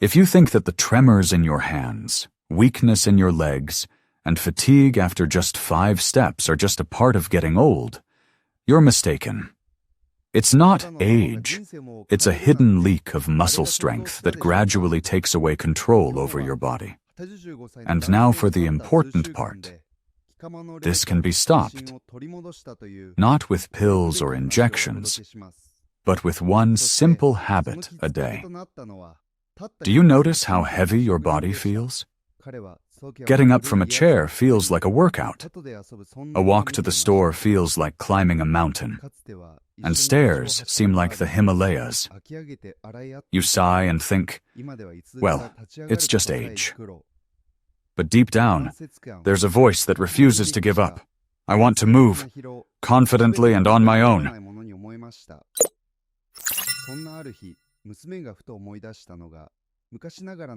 If you think that the tremors in your hands, weakness in your legs, and fatigue after just 5 steps are just a part of getting old, you're mistaken. It's not age. It's a hidden leak of muscle strength that gradually takes away control over your body. And now for the important part. This can be stopped, not with pills or injections, but with one simple habit a day. Do you notice how heavy your body feels? Getting up from a chair feels like a workout. A walk to the store feels like climbing a mountain. And stairs seem like the Himalayas. You sigh and think, well, it's just age. But deep down, there's a voice that refuses to give up. I want to move, confidently and on my own.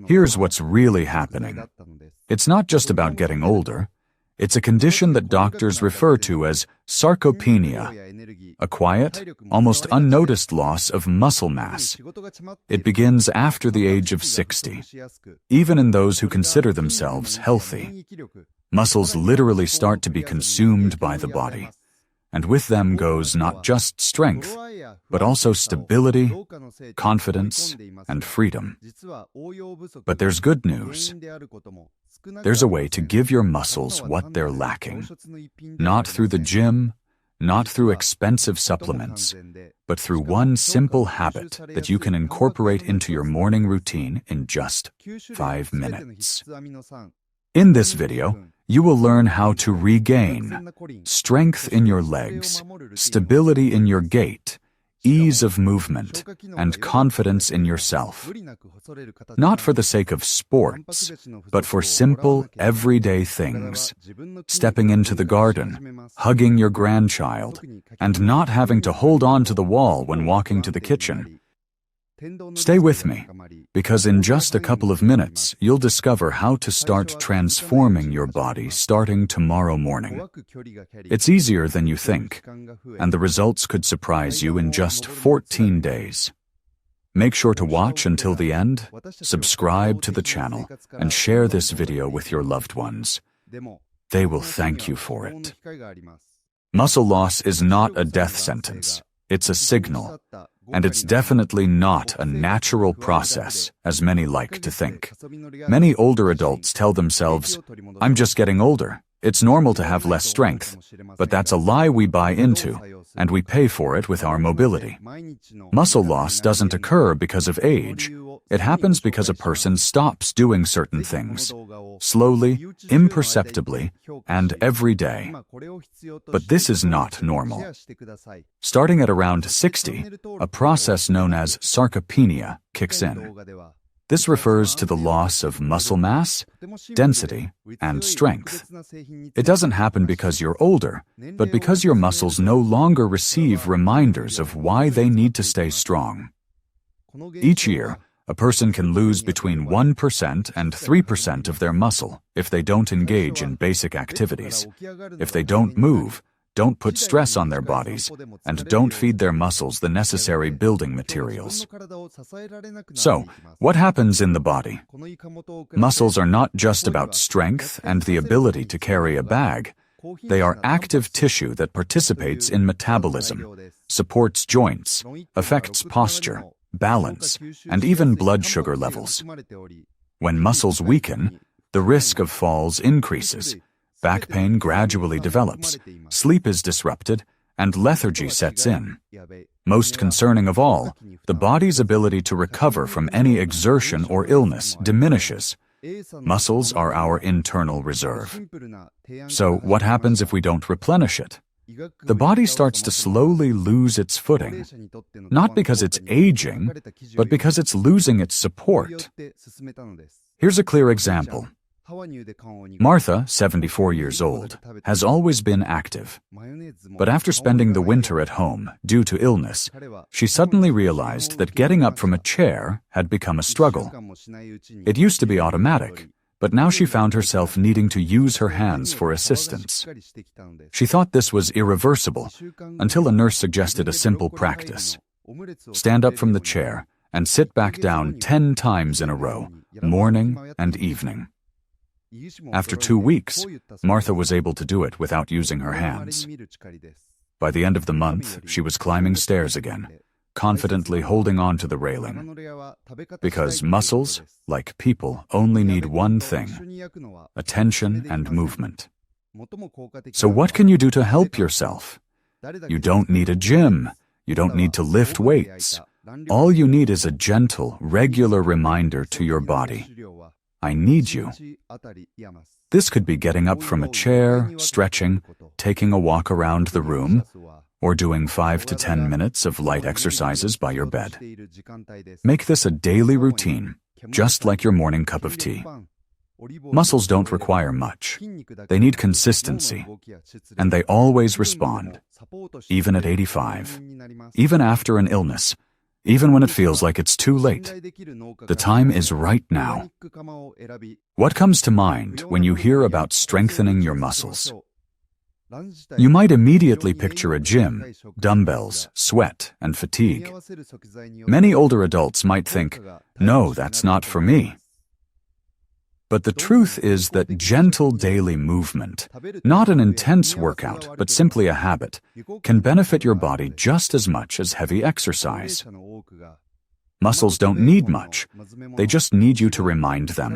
Here's what's really happening. It's not just about getting older. It's a condition that doctors refer to as sarcopenia, a quiet, almost unnoticed loss of muscle mass. It begins after the age of 60, even in those who consider themselves healthy. Muscles literally start to be consumed by the body, and with them goes not just strength, but also stability, confidence, and freedom. But there's good news. There's a way to give your muscles what they're lacking, not through the gym, not through expensive supplements, but through one simple habit that you can incorporate into your morning routine in just 5 minutes. In this video, you will learn how to regain strength in your legs, stability in your gait, ease of movement, and confidence in yourself. Not for the sake of sports, but for simple, everyday things. Stepping into the garden, hugging your grandchild, and not having to hold on to the wall when walking to the kitchen. Stay with me, because in just a couple of minutes, you'll discover how to start transforming your body starting tomorrow morning. It's easier than you think, and the results could surprise you in just 14 days. Make sure to watch until the end, subscribe to the channel, and share this video with your loved ones. They will thank you for it. Muscle loss is not a death sentence. It's a signal. And it's definitely not a natural process, as many like to think. Many older adults tell themselves, I'm just getting older. It's normal to have less strength. But that's a lie we buy into, and we pay for it with our mobility. Muscle loss doesn't occur because of age. It happens because a person stops doing certain things, slowly, imperceptibly, and every day. But this is not normal. Starting at around 60, a process known as sarcopenia kicks in. This refers to the loss of muscle mass, density, and strength. It doesn't happen because you're older, but because your muscles no longer receive reminders of why they need to stay strong. Each year, a person can lose between 1% and 3% of their muscle if they don't engage in basic activities, if they don't move, don't put stress on their bodies, and don't feed their muscles the necessary building materials. So, what happens in the body? Muscles are not just about strength and the ability to carry a bag. They are active tissue that participates in metabolism, supports joints, affects posture, balance, and even blood sugar levels. When muscles weaken, the risk of falls increases, back pain gradually develops, sleep is disrupted, and lethargy sets in. Most concerning of all, the body's ability to recover from any exertion or illness diminishes. Muscles are our internal reserve. So what happens if we don't replenish it? The body starts to slowly lose its footing, not because it's aging, but because it's losing its support. Here's a clear example. Martha, 74 years old, has always been active. But after spending the winter at home due to illness, she suddenly realized that getting up from a chair had become a struggle. It used to be automatic, but now she found herself needing to use her hands for assistance. She thought this was irreversible until a nurse suggested a simple practice. Stand up from the chair and sit back down 10 times in a row, morning and evening. After 2 weeks, Martha was able to do it without using her hands. By the end of the month, she was climbing stairs again, confidently holding on to the railing. Because muscles, like people, only need one thing: attention and movement. So what can you do to help yourself? You don't need a gym. You don't need to lift weights. All you need is a gentle, regular reminder to your body: I need you. This could be getting up from a chair, stretching, taking a walk around the room, or doing 5 to 10 minutes of light exercises by your bed. Make this a daily routine, just like your morning cup of tea. Muscles don't require much. They need consistency, and they always respond, even at 85, even after an illness, even when it feels like it's too late. The time is right now. What comes to mind when you hear about strengthening your muscles? You might immediately picture a gym, dumbbells, sweat, and fatigue. Many older adults might think, "No, that's not for me." But the truth is that gentle daily movement, not an intense workout, but simply a habit, can benefit your body just as much as heavy exercise. Muscles don't need much. They just need you to remind them,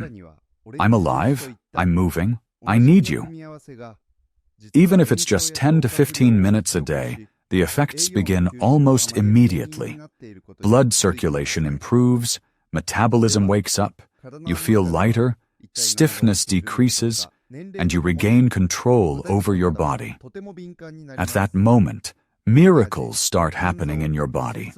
"I'm alive, I'm moving, I need you." Even if it's just 10 to 15 minutes a day, the effects begin almost immediately. Blood circulation improves, metabolism wakes up, you feel lighter, stiffness decreases, and you regain control over your body. At that moment, miracles start happening in your body.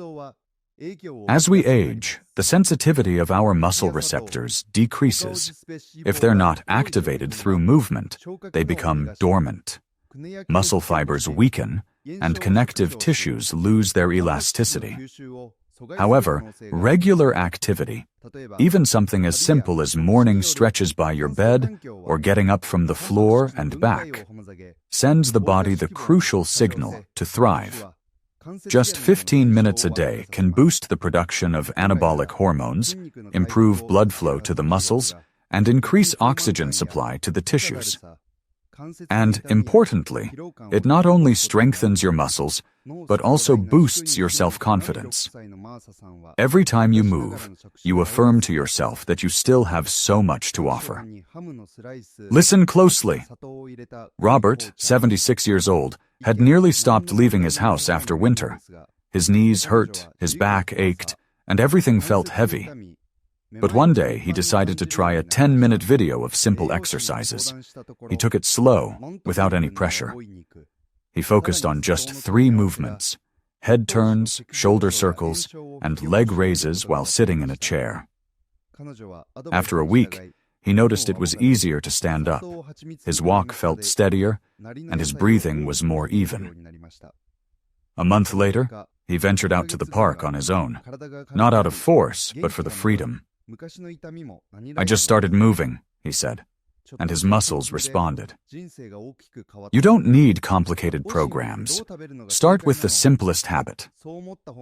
As we age, the sensitivity of our muscle receptors decreases. If they're not activated through movement, they become dormant. Muscle fibers weaken, and connective tissues lose their elasticity. However, regular activity, even something as simple as morning stretches by your bed or getting up from the floor and back, sends the body the crucial signal to thrive. Just 15 minutes a day can boost the production of anabolic hormones, improve blood flow to the muscles, and increase oxygen supply to the tissues. And importantly, it not only strengthens your muscles, but also boosts your self-confidence. Every time you move, you affirm to yourself that you still have so much to offer. Listen closely. Robert, 76 years old, had nearly stopped leaving his house after winter. His knees hurt, his back ached, and everything felt heavy. But one day, he decided to try a 10-minute video of simple exercises. He took it slow, without any pressure. He focused on just 3 movements: head turns, shoulder circles, and leg raises while sitting in a chair. After a week, he noticed it was easier to stand up. His walk felt steadier, and his breathing was more even. A month later, he ventured out to the park on his own, not out of force, but for the freedom. "I just started moving," he said, and his muscles responded. You don't need complicated programs. Start with the simplest habit: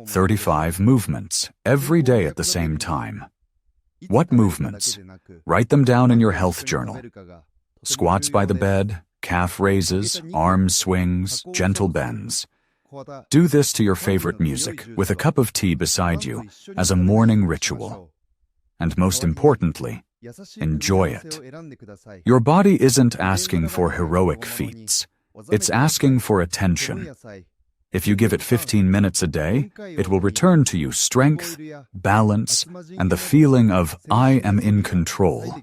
35 movements, every day at the same time. What movements? Write them down in your health journal. Squats by the bed, calf raises, arm swings, gentle bends. Do this to your favorite music, with a cup of tea beside you, as a morning ritual. And most importantly, enjoy it. Your body isn't asking for heroic feats. It's asking for attention. If you give it 15 minutes a day, it will return to you strength, balance, and the feeling of "I am in control."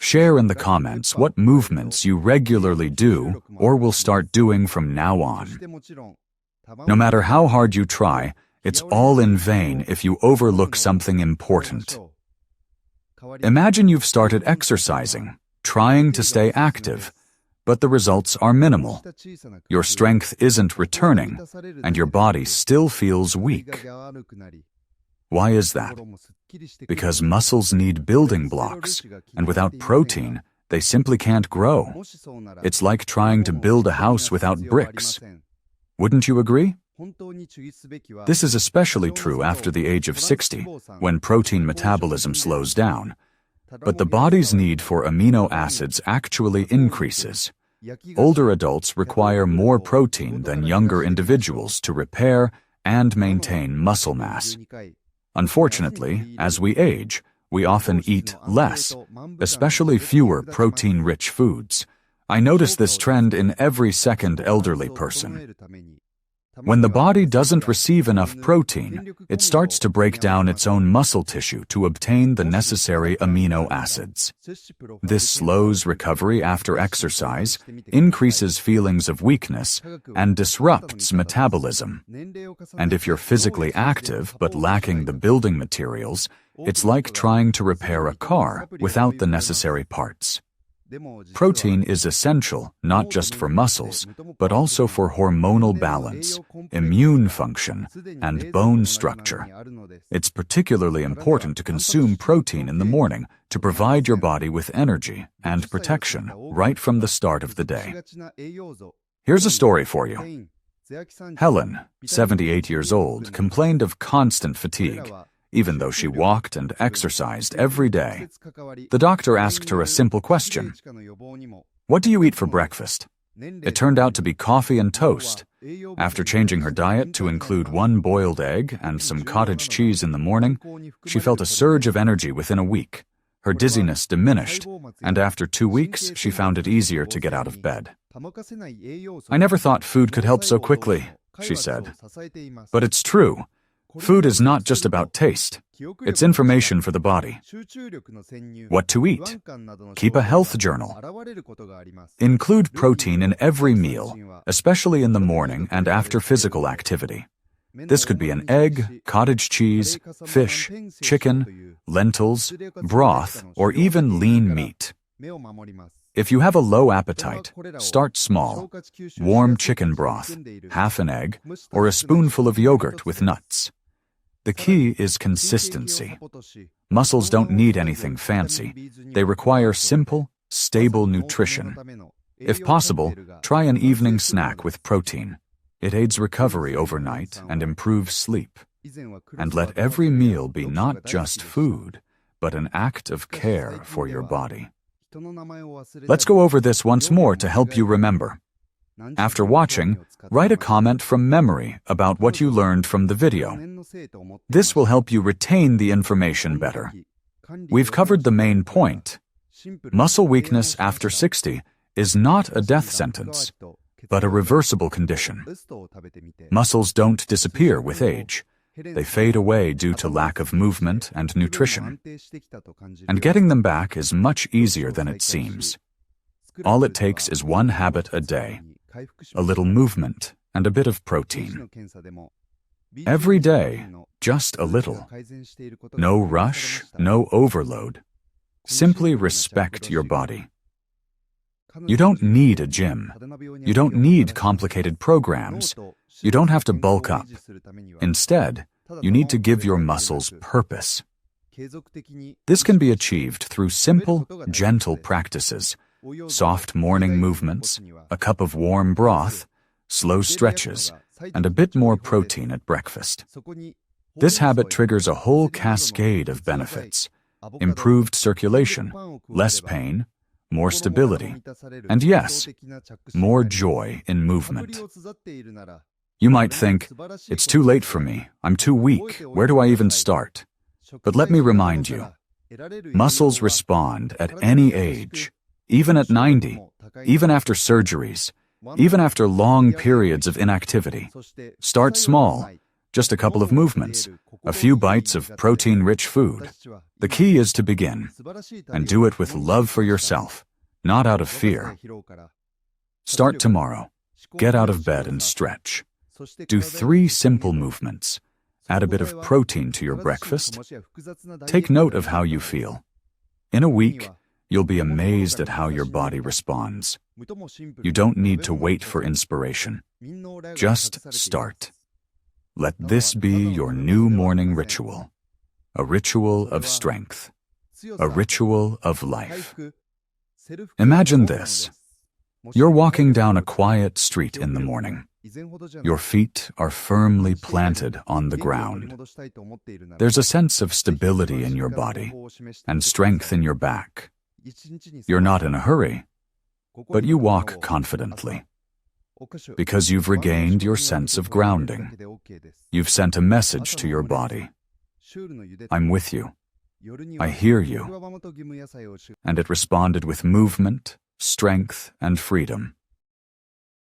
Share in the comments what movements you regularly do or will start doing from now on. No matter how hard you try, it's all in vain if you overlook something important. Imagine you've started exercising, trying to stay active, but the results are minimal. Your strength isn't returning, and your body still feels weak. Why is that? Because muscles need building blocks, and without protein, they simply can't grow. It's like trying to build a house without bricks. Wouldn't you agree? This is especially true after the age of 60, when protein metabolism slows down. But the body's need for amino acids actually increases. Older adults require more protein than younger individuals to repair and maintain muscle mass. Unfortunately, as we age, we often eat less, especially fewer protein-rich foods. I notice this trend in every second elderly person. When the body doesn't receive enough protein, it starts to break down its own muscle tissue to obtain the necessary amino acids. This slows recovery after exercise, increases feelings of weakness, and disrupts metabolism. And if you're physically active but lacking the building materials, it's like trying to repair a car without the necessary parts. Protein is essential not just for muscles, but also for hormonal balance, immune function, and bone structure. It's particularly important to consume protein in the morning to provide your body with energy and protection right from the start of the day. Here's a story for you. Helen, 78 years old, complained of constant fatigue, even though she walked and exercised every day. The doctor asked her a simple question. "What do you eat for breakfast?" It turned out to be coffee and toast. After changing her diet to include one boiled egg and some cottage cheese in the morning, she felt a surge of energy within a week. Her dizziness diminished, and after 2 weeks, she found it easier to get out of bed. "I never thought food could help so quickly," she said. But it's true. Food is not just about taste. It's information for the body. What to eat? Keep a health journal. Include protein in every meal, especially in the morning and after physical activity. This could be an egg, cottage cheese, fish, chicken, lentils, broth, or even lean meat. If you have a low appetite, start small. Warm chicken broth, half an egg, or a spoonful of yogurt with nuts. The key is consistency. Muscles don't need anything fancy. They require simple, stable nutrition. If possible, try an evening snack with protein. It aids recovery overnight and improves sleep. And let every meal be not just food, but an act of care for your body. Let's go over this once more to help you remember. After watching, write a comment from memory about what you learned from the video. This will help you retain the information better. We've covered the main point. Muscle weakness after 60 is not a death sentence, but a reversible condition. Muscles don't disappear with age. They fade away due to lack of movement and nutrition. And getting them back is much easier than it seems. All it takes is one habit a day, a little movement, and a bit of protein. Every day, just a little. No rush, no overload. Simply respect your body. You don't need a gym. You don't need complicated programs. You don't have to bulk up. Instead, you need to give your muscles purpose. This can be achieved through simple, gentle practices. Soft morning movements, a cup of warm broth, slow stretches, and a bit more protein at breakfast. This habit triggers a whole cascade of benefits: improved circulation, less pain, more stability, and yes, more joy in movement. You might think, "It's too late for me. I'm too weak. Where do I even start?" But let me remind you, muscles respond at any age. Even at 90, even after surgeries, even after long periods of inactivity. Start small, just a couple of movements, a few bites of protein-rich food. The key is to begin, and do it with love for yourself, not out of fear. Start tomorrow. Get out of bed and stretch. Do 3 simple movements. Add a bit of protein to your breakfast. Take note of how you feel. In a week, you'll be amazed at how your body responds. You don't need to wait for inspiration. Just start. Let this be your new morning ritual. A ritual of strength. A ritual of life. Imagine this. You're walking down a quiet street in the morning. Your feet are firmly planted on the ground. There's a sense of stability in your body and strength in your back. You're not in a hurry, but you walk confidently because you've regained your sense of grounding. You've sent a message to your body. I'm with you. I hear you. And it responded with movement, strength, and freedom.